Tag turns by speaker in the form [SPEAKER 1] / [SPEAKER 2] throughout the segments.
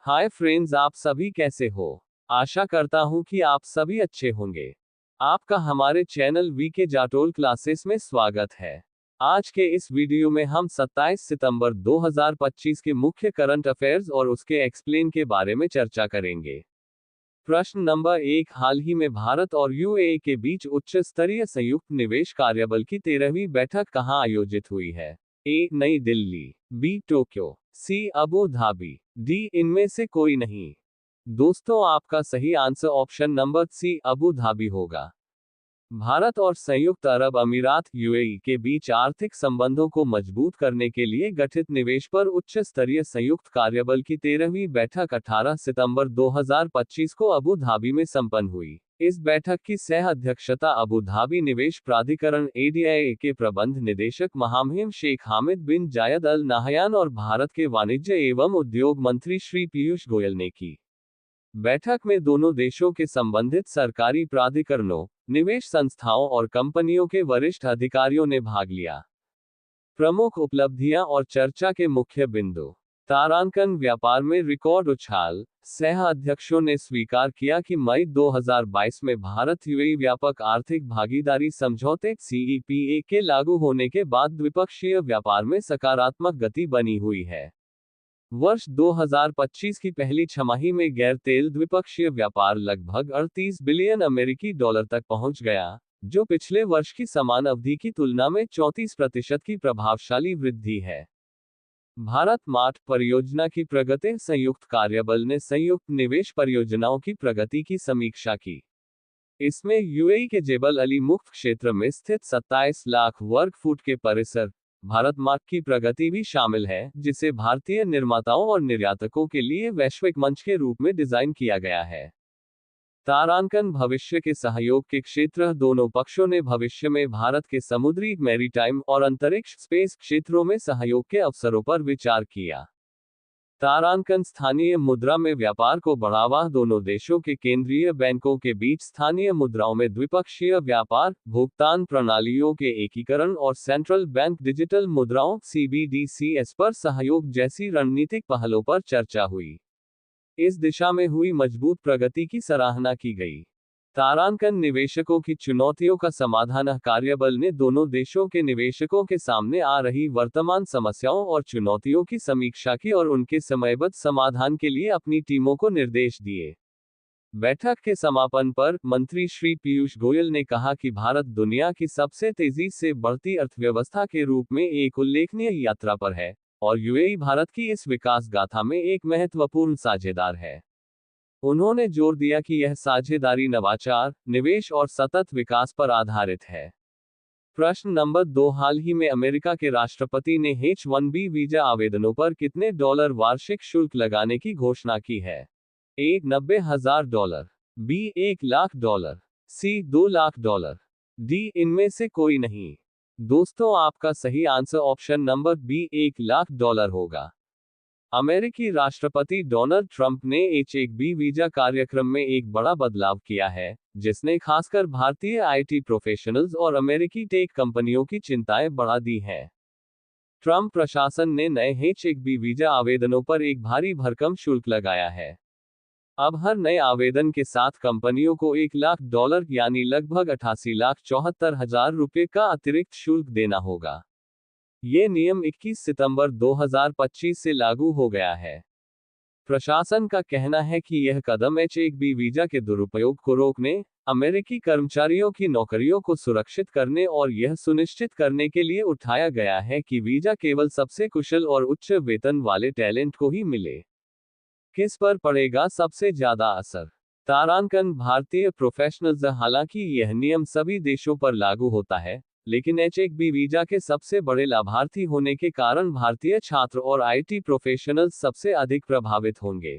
[SPEAKER 1] Hi friends, आप सभी कैसे हो। आशा करता हूँ कि आप सभी अच्छे होंगे। आपका हमारे चैनल वीके जाटोल क्लासेस में स्वागत है। आज के इस वीडियो में हम 27 सितंबर 2025 के मुख्य करंट अफेयर्स और उसके एक्सप्लेन के बारे में चर्चा करेंगे। प्रश्न नंबर 1, हाल ही में भारत और यूएई के बीच उच्च स्तरीय संयुक्त निवेश कार्यबल की 13वीं बैठक कहां आयोजित हुई है? A, New Delhi, B, Tokyo, C, Abu Dhabi, D, इनमें से कोई नहीं। दोस्तों, आपका सही answer option number C, Abu Dhabi होगा। भारत और संयुक्त अरब अमीरात यूएई के बीच आर्थिक संबंधों को मजबूत करने के लिए गठित निवेश पर उच्च स्तरीय संयुक्त कार्यबल की 13वीं बैठक 18 सितंबर 2025 को अबू धाबी में संपन्न हुई। इस बैठक की सह अध्यक्षता अबू धाबी निवेश प्राधिकरण एडीआई के प्रबंध निदेशक महामहिम शेख हामिद बिन जायद अल नाहयान और भारत के वाणिज्य एवं उद्योग मंत्री श्री पीयूष गोयल ने की। बैठक में दोनों देशों के संबंधित सरकारी प्राधिकरणों, निवेश संस्थाओं और कंपनियों के वरिष्ठ अधिकारियों ने भाग लिया। प्रमुख उपलब्धियां और चर्चा के मुख्य बिंदु। तारांकन व्यापार में रिकॉर्ड उछाल। सह अध्यक्षों ने स्वीकार किया कि मई 2022 में भारत यूएई व्यापक आर्थिक भागीदारी समझौते सीईपीए के लागू होने के बाद द्विपक्षीय व्यापार में सकारात्मक गति बनी हुई है। वर्ष 2025 की पहली छमाही में गैर तेल द्विपक्षीय व्यापार लगभग 38 बिलियन अमेरिकी डॉलर तक पहुंच गया, जो पिछले वर्ष की समान अवधि की तुलना में 34% की प्रभावशाली वृद्धि है। भारत मार्ट परियोजना की प्रगति। संयुक्त कार्यबल ने संयुक्त निवेश परियोजनाओं की प्रगति की समीक्षा की। इसमें यूएई के जेबल अली मुक्त क्षेत्र में स्थित 27 लाख वर्ग फुट के परिसर भारत मार्ट की प्रगति भी शामिल है, जिसे भारतीय निर्माताओं और निर्यातकों के लिए वैश्विक मंच के रूप में डिजाइन किया गया है। तारांकन भविष्य के सहयोग के क्षेत्र। दोनों पक्षों ने भविष्य में भारत के समुद्री, मैरीटाइम और अंतरिक्ष स्पेस क्षेत्रों में सहयोग के अवसरों पर विचार किया। तारांकन स्थानीय मुद्रा में व्यापार को बढ़ावा। दोनों देशों के केंद्रीय बैंकों के बीच स्थानीय मुद्राओं में द्विपक्षीय व्यापार, भुगतान प्रणालियों के एकीकरण और सेंट्रल बैंक डिजिटल मुद्राओं सीबीडीसीएस पर सहयोग जैसी रणनीतिक पहलों पर चर्चा हुई। इस दिशा में हुई मजबूत प्रगति की सराहना की गई। तारांकन निवेशकों की चुनौतियों का समाधान। कार्यबल ने दोनों देशों के निवेशकों के सामने आ रही वर्तमान समस्याओं और चुनौतियों की समीक्षा की और उनके समयबद्ध समाधान के लिए अपनी टीमों को निर्देश दिए। बैठक के समापन पर मंत्री श्री पीयूष गोयल ने कहा कि भारत दुनिया की सबसे तेजी से बढ़ती अर्थव्यवस्था के रूप में एक उल्लेखनीय यात्रा पर है, और यूएई भारत की इस विकास गाथा में एक महत्वपूर्ण साझेदार है। उन्होंने जोर दिया कि यह साझेदारी नवाचार, निवेश और सतत विकास पर आधारित है। प्रश्न नंबर 2, हाल ही में अमेरिका के राष्ट्रपति ने H-1B वीजा आवेदनों पर कितने डॉलर वार्षिक शुल्क लगाने की घोषणा की है? ए, $90,000, बी, $1,00,000, सी, $2,00,000, डी, इनमें से कोई नहीं। दोस्तों, आपका सही आंसर ऑप्शन नंबर बी, $1,00,000 होगा। अमेरिकी राष्ट्रपति डोनाल्ड ट्रंप ने H-1B वीजा कार्यक्रम में एक बड़ा बदलाव किया है, जिसने खासकर भारतीय आईटी प्रोफेशनल्स और अमेरिकी टेक कंपनियों की चिंताएं बढ़ा दी हैं। ट्रंप प्रशासन ने नए H-1B वीजा आवेदनों पर एक भारी भरकम शुल्क लगाया है। अब हर नए आवेदन के साथ कंपनियों को $1,00,000 यानी लगभग 88,74,000 रुपये का अतिरिक्त शुल्क देना होगा। ये नियम 21 सितंबर 2025 से लागू हो गया है। प्रशासन का कहना है कि यह कदम H-1B वीजा के दुरुपयोग को रोकने, अमेरिकी कर्मचारियों की नौकरियों को सुरक्षित करने और यह सुनिश्चित करने के लिए उठाया गया है कि वीजा केवल सबसे कुशल और उच्च वेतन वाले टैलेंट को ही मिले। किस पर पड़ेगा सबसे ज्यादा असर? तारांकन भारतीय प्रोफेशनल्स। हालांकि यह नियम सभी देशों पर लागू होता है, लेकिन H-1B वीजा के सबसे बड़े लाभार्थी होने के कारण भारतीय छात्र और आईटी प्रोफेशनल्स सबसे अधिक प्रभावित होंगे।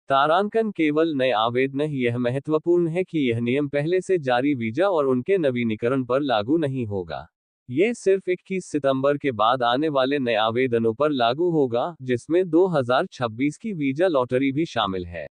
[SPEAKER 1] तारांकन केवल नए आवेदन। यह महत्वपूर्ण है कि यह नियम पहले से जारी वीजा और उनके नवीनीकरण पर लागू नहीं होगा। ये सिर्फ 21 सितंबर के बाद आने वाले नए आवेदनों पर लागू होगा, जिसमें 2026 की वीजा लॉटरी भी शामिल है।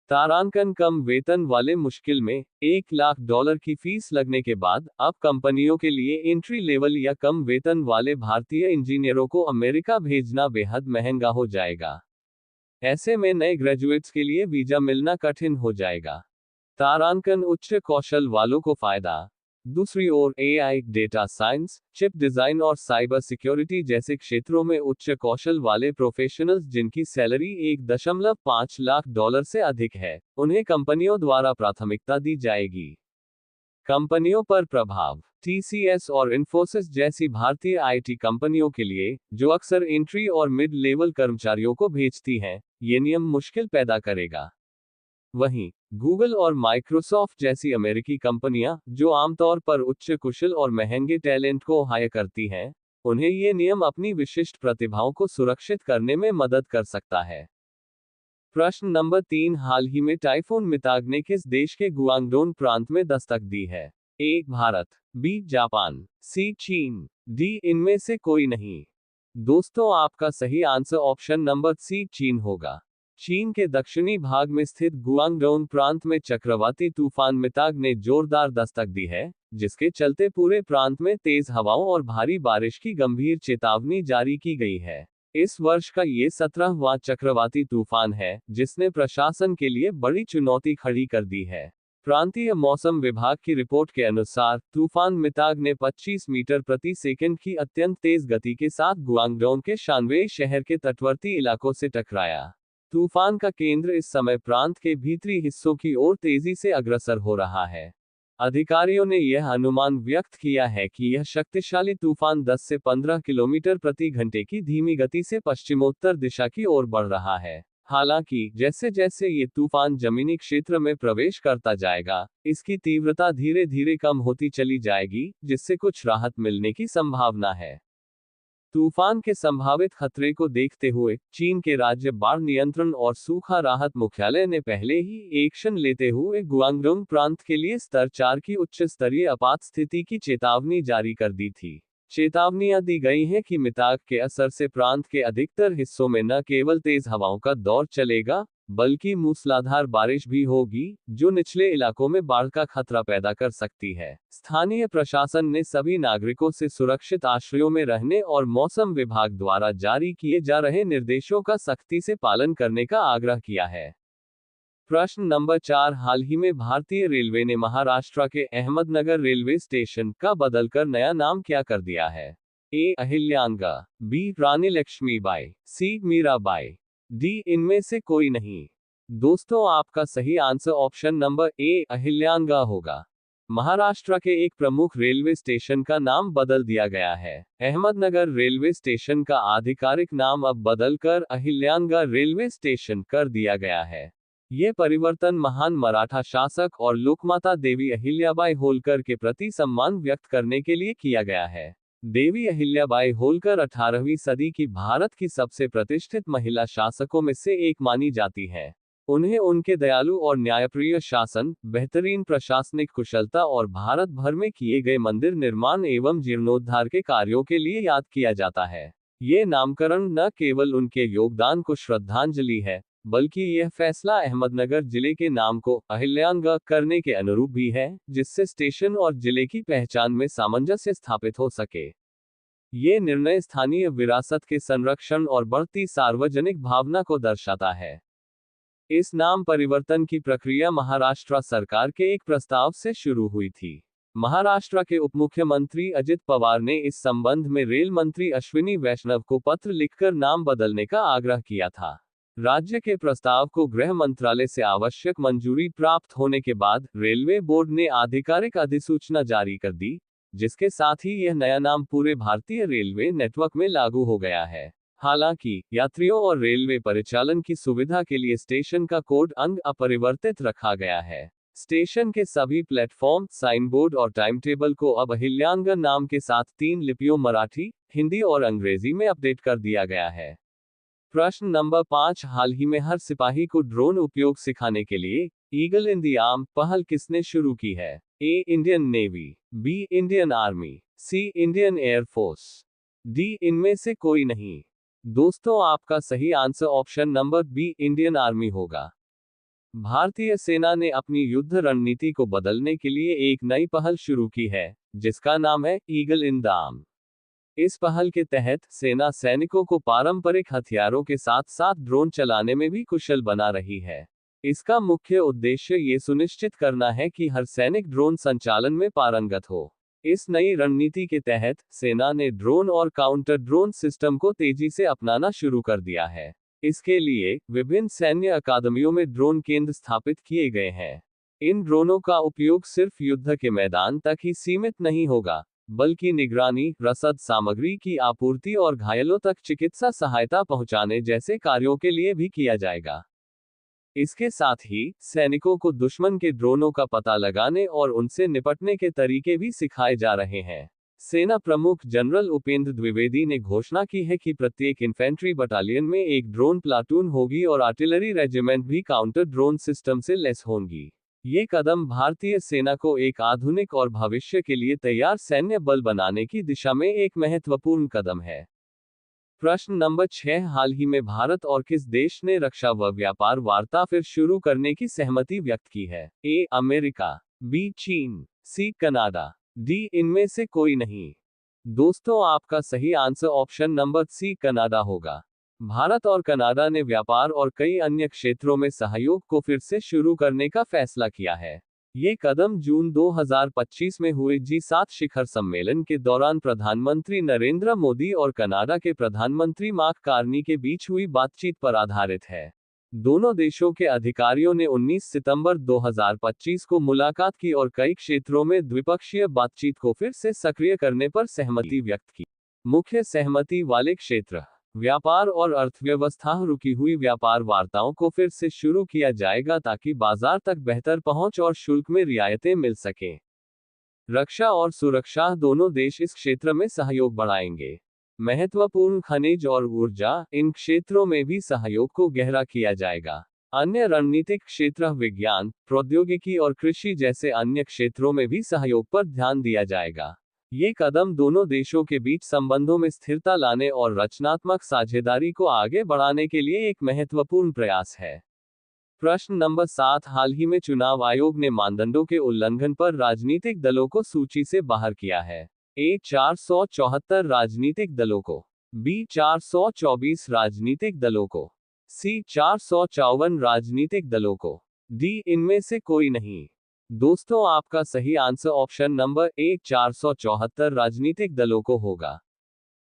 [SPEAKER 1] तारांकन कम वेतन वाले। मुश्किल में $1,00,000 की फीस लगने के बाद अब कंपनियों के लिए एंट्री लेवल या कम वेतन वाले भारतीय इंजीनियरों को अमेरिका भेजना बेहद महंगा हो जाएगा। ऐसे में नए ग्रेजुएट्स के लिए वीजा मिलना कठिन हो जाएगा। तारांकन उच्च कौशल वालों को फायदा। दूसरी ओर AI, data science, chip design और साइबर सिक्योरिटी जैसे क्षेत्रों में उच्च कौशल वाले प्रोफेशनल्स जिनकी सैलरी 1.5 लाख डॉलर से अधिक है, उन्हें कंपनियों द्वारा प्राथमिकता दी जाएगी। कंपनियों पर प्रभाव। टीसीएस और इन्फोसिस जैसी भारतीय आईटी कंपनियों के लिए, जो अक्सर एंट्री और मिड लेवल कर्मचारियों को भेजती हैं, ये नियम मुश्किल पैदा करेगा। वहीं गूगल और माइक्रोसॉफ्ट जैसी अमेरिकी कंपनियां, जो आमतौर पर उच्च कुशल और महंगे टैलेंट को हायर करती हैं, उन्हें ये नियम अपनी विशिष्ट प्रतिभाओं को सुरक्षित करने में मदद कर सकता है। प्रश्न नंबर 3, हाल ही में टाइफून मिताग ने किस देश के गुआंगडोंग प्रांत में दस्तक दी है? ए भारत, बी जापान, सी चीन, डी इनमें से कोई नहीं। दोस्तों, आपका सही आंसर ऑप्शन नंबर सी चीन होगा। चीन के दक्षिणी भाग में स्थित गुआंगडोंग प्रांत में चक्रवाती तूफान मिताग ने जोरदार दस्तक दी है, जिसके चलते पूरे प्रांत में तेज हवाओं और भारी बारिश की गंभीर चेतावनी जारी की गई है। इस वर्ष का ये 17वां चक्रवाती तूफान है, जिसने प्रशासन के लिए बड़ी चुनौती खड़ी कर दी है। प्रांतीय मौसम विभाग की रिपोर्ट के अनुसार, तूफान मिताग ने 25 मीटर प्रति सेकंड की अत्यंत तेज गति के साथ गुआंगडोंग के शानवे शहर के तटवर्ती इलाकों से टकराया। तूफान का केंद्र इस समय प्रांत के भीतरी हिस्सों की ओर तेजी से अग्रसर हो रहा है। अधिकारियों ने यह अनुमान व्यक्त किया है कि यह शक्तिशाली तूफान 10 से 15 किलोमीटर प्रति घंटे की धीमी गति से पश्चिमोत्तर दिशा की ओर बढ़ रहा है। हालांकि जैसे जैसे ये तूफान जमीनी क्षेत्र में प्रवेश करता जाएगा, इसकी तीव्रता धीरे धीरे कम होती चली जाएगी, जिससे कुछ राहत मिलने की संभावना है। तूफान के संभावित खतरे को देखते हुए, चीन के राज्य बाढ़ नियंत्रण और सूखा राहत मुख्यालय ने पहले ही एक्शन लेते हुए गुआंगडोंग प्रांत के लिए स्तर 4 की उच्च स्तरीय आपात स्थिति की चेतावनी जारी कर दी थी। चेतावनियां दी गई हैं कि मिताग के असर से प्रांत के अधिकतर हिस्सों में न केवल तेज हवाओं का दौर चलेगा, बल्कि मूसलाधार बारिश भी होगी, जो निचले इलाकों में बाढ़ का खतरा पैदा कर सकती है। स्थानीय प्रशासन ने सभी नागरिकों से सुरक्षित आश्रयों में रहने और मौसम विभाग द्वारा जारी किए जा रहे निर्देशों का सख्ती से पालन करने का आग्रह किया है। प्रश्न नंबर 4, हाल ही में भारतीय रेलवे ने महाराष्ट्र के अहमदनगर रेलवे स्टेशन का बदलकर नया नाम क्या कर दिया है? ए अहिल्यानगा, बी रानी लक्ष्मीबाई, सी मीराबाई, डी इनमें से कोई नहीं। दोस्तों, आपका सही आंसर ऑप्शन नंबर ए अहिल्यानगा होगा। महाराष्ट्र के एक प्रमुख रेलवे स्टेशन का नाम बदल दिया गया है। अहमदनगर रेलवे स्टेशन का आधिकारिक नाम अब बदलकर अहिल्यानगा रेलवे स्टेशन कर दिया गया है। ये परिवर्तन महान मराठा शासक और लोकमाता देवी अहिल्याबाई होलकर के प्रति सम्मान व्यक्त करने के लिए किया गया है। देवी अहिल्याबाई होलकर 18वीं सदी की भारत की सबसे प्रतिष्ठित महिला शासकों में से एक मानी जाती हैं। उन्हें उनके दयालु और न्यायप्रिय शासन, बेहतरीन प्रशासनिक कुशलता और भारत भर में किए गए मंदिर निर्माण एवं जीर्णोद्धार के कार्यों के लिए याद किया जाता है। ये नामकरण न केवल उनके योगदान को श्रद्धांजलि है, बल्कि यह फैसला अहमदनगर जिले के नाम को अहिल्यानगा करने के अनुरूप भी है, जिससे स्टेशन और जिले की पहचान में सामंजस्य स्थापित हो सके। ये निर्णय स्थानीय विरासत के संरक्षण और बढ़ती सार्वजनिक भावना को दर्शाता है। इस नाम परिवर्तन की प्रक्रिया महाराष्ट्र सरकार के एक प्रस्ताव से शुरू हुई थी। महाराष्ट्र के उपमुख्यमंत्री अजित पवार ने इस संबंध में रेल मंत्री अश्विनी वैष्णव को पत्र लिखकर नाम बदलने का आग्रह किया था। राज्य के प्रस्ताव को गृह मंत्रालय से आवश्यक मंजूरी प्राप्त होने के बाद रेलवे बोर्ड ने आधिकारिक अधिसूचना जारी कर दी, जिसके साथ ही यह नया नाम पूरे भारतीय रेलवे नेटवर्क में लागू हो गया है। हालांकि यात्रियों और रेलवे परिचालन की सुविधा के लिए स्टेशन का कोड अंक अपरिवर्तित रखा गया है। स्टेशन के सभी प्लेटफॉर्म, साइन बोर्ड और टाइम टेबल को अब अहिल्यानगर नाम के साथ 3 लिपियों मराठी, हिंदी और अंग्रेजी में अपडेट कर दिया गया है। प्रश्न नंबर 5, हाल ही में हर सिपाही को ड्रोन उपयोग सिखाने के लिए ईगल इन द आर्म पहल किसने शुरू की है? A Indian Navy, B Indian Army, C Indian air force, D इनमें से कोई नहीं। दोस्तों, आपका सही answer option number B Indian Army होगा। भारतीय सेना ने अपनी युद्ध रणनीति को बदलने के लिए एक नई पहल शुरू की है, जिसका नाम है ईगल इन द आर्म। इस पहल के तहत सेना सैनिकों को पारंपरिक हथियारों के साथ साथ ड्रोन चलाने में भी कुशल बना रही है। इसका मुख्य उद्देश्य ये सुनिश्चित करना है कि हर सैनिक ड्रोन संचालन में पारंगत हो। इस नई रणनीति के तहत सेना ने ड्रोन और काउंटर ड्रोन सिस्टम को तेजी से अपनाना शुरू कर दिया है। इसके लिए विभिन्न सैन्य अकादमियों में ड्रोन केंद्र स्थापित किए गए हैं। इन ड्रोनों का उपयोग सिर्फ युद्ध के मैदान तक ही सीमित नहीं होगा, बल्कि निगरानी, रसद सामग्री की आपूर्ति और घायलों तक चिकित्सा सहायता पहुंचाने जैसे कार्यों के लिए भी किया जाएगा। इसके साथ ही सैनिकों को दुश्मन के ड्रोनों का पता लगाने और उनसे निपटने के तरीके भी सिखाए जा रहे हैं। सेना प्रमुख जनरल उपेंद्र द्विवेदी ने घोषणा की है कि प्रत्येक इन्फेंट्री बटालियन में एक ड्रोन प्लाटून होगी और आर्टिलरी रेजिमेंट भी काउंटर ड्रोन सिस्टम से लैस होंगी। ये कदम भारतीय सेना को एक आधुनिक और भविष्य के लिए तैयार सैन्य बल बनाने की दिशा में एक महत्वपूर्ण कदम है। प्रश्न नंबर 6, हाल ही में भारत और किस देश ने रक्षा व व्यापार वार्ता फिर शुरू करने की सहमति व्यक्त की है? ए. America, B. चीन, सी. Canada, D. इनमें से कोई नहीं। दोस्तों, आपका सही answer option number C Canada होगा। भारत और कनाडा ने व्यापार और कई अन्य क्षेत्रों में सहयोग को फिर से शुरू करने का फैसला किया है। ये कदम जून 2025 में हुए G7 शिखर सम्मेलन के दौरान प्रधानमंत्री नरेंद्र मोदी और कनाडा के प्रधानमंत्री मार्क कार्नी के बीच हुई बातचीत पर आधारित है। दोनों देशों के अधिकारियों ने 19 सितंबर 2025 को मुलाकात की और कई क्षेत्रों में द्विपक्षीय बातचीत को फिर से सक्रिय करने पर सहमति व्यक्त की। मुख्य सहमति वाले क्षेत्र: व्यापार और अर्थव्यवस्था। रुकी हुई व्यापार वार्ताओं को फिर से शुरू किया जाएगा ताकि बाजार तक बेहतर पहुंच और शुल्क में रियायतें मिल सकें। रक्षा और सुरक्षा, दोनों देश इस क्षेत्र में सहयोग बढ़ाएंगे। महत्वपूर्ण खनिज और ऊर्जा, इन क्षेत्रों में भी सहयोग को गहरा किया जाएगा। अन्य रणनीतिक क्षेत्र, विज्ञान, प्रौद्योगिकी और कृषि जैसे अन्य क्षेत्रों में भी सहयोग पर ध्यान दिया जाएगा। ये कदम दोनों देशों के बीच संबंधों में स्थिरता लाने और रचनात्मक साझेदारी को आगे बढ़ाने के लिए एक महत्वपूर्ण प्रयास है। प्रश्न नंबर 7, हाल ही में चुनाव आयोग ने मानदंडों के उल्लंघन पर राजनीतिक दलों को सूची से बाहर किया है। ए. 474 राजनीतिक दलों को, बी. 424 राजनीतिक दलों को, सी. 454 राजनीतिक दलों को, डी. इनमें से कोई नहीं। दोस्तों, आपका सही आंसर ऑप्शन नंबर ए 474 राजनीतिक दलों को होगा।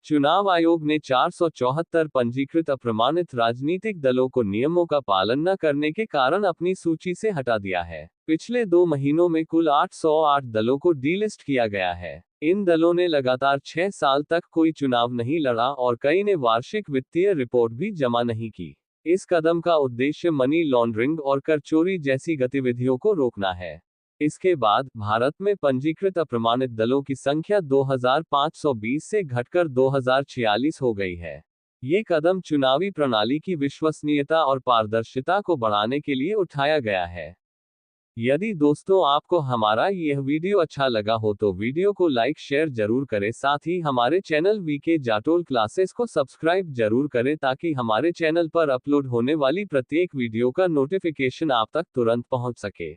[SPEAKER 1] चुनाव आयोग ने 474 पंजीकृत अप्रमाणित राजनीतिक दलों को नियमों का पालन न करने के कारण अपनी सूची से हटा दिया है। पिछले 2 महीनों में कुल 808 दलों को डीलिस्ट किया गया है। इन दलों ने लगातार 6 साल तक कोई चुनाव नहीं लड़ा और कई ने वार्षिक वित्तीय रिपोर्ट भी जमा नहीं की। इस कदम का उद्देश्य मनी लॉन्ड्रिंग और कर चोरी जैसी गतिविधियों को रोकना है। इसके बाद भारत में पंजीकृत अप्रमाणित दलों की संख्या 2520 से घटकर 2046 हो गई है। ये कदम चुनावी प्रणाली की विश्वसनीयता और पारदर्शिता को बढ़ाने के लिए उठाया गया है। यदि दोस्तों आपको हमारा यह वीडियो अच्छा लगा हो तो वीडियो को लाइक शेयर जरूर करें, साथ ही हमारे चैनल वीके जाटोल क्लासेस को सब्सक्राइब जरूर करें ताकि हमारे चैनल पर अपलोड होने वाली प्रत्येक वीडियो का नोटिफिकेशन आप तक तुरंत पहुंच सके।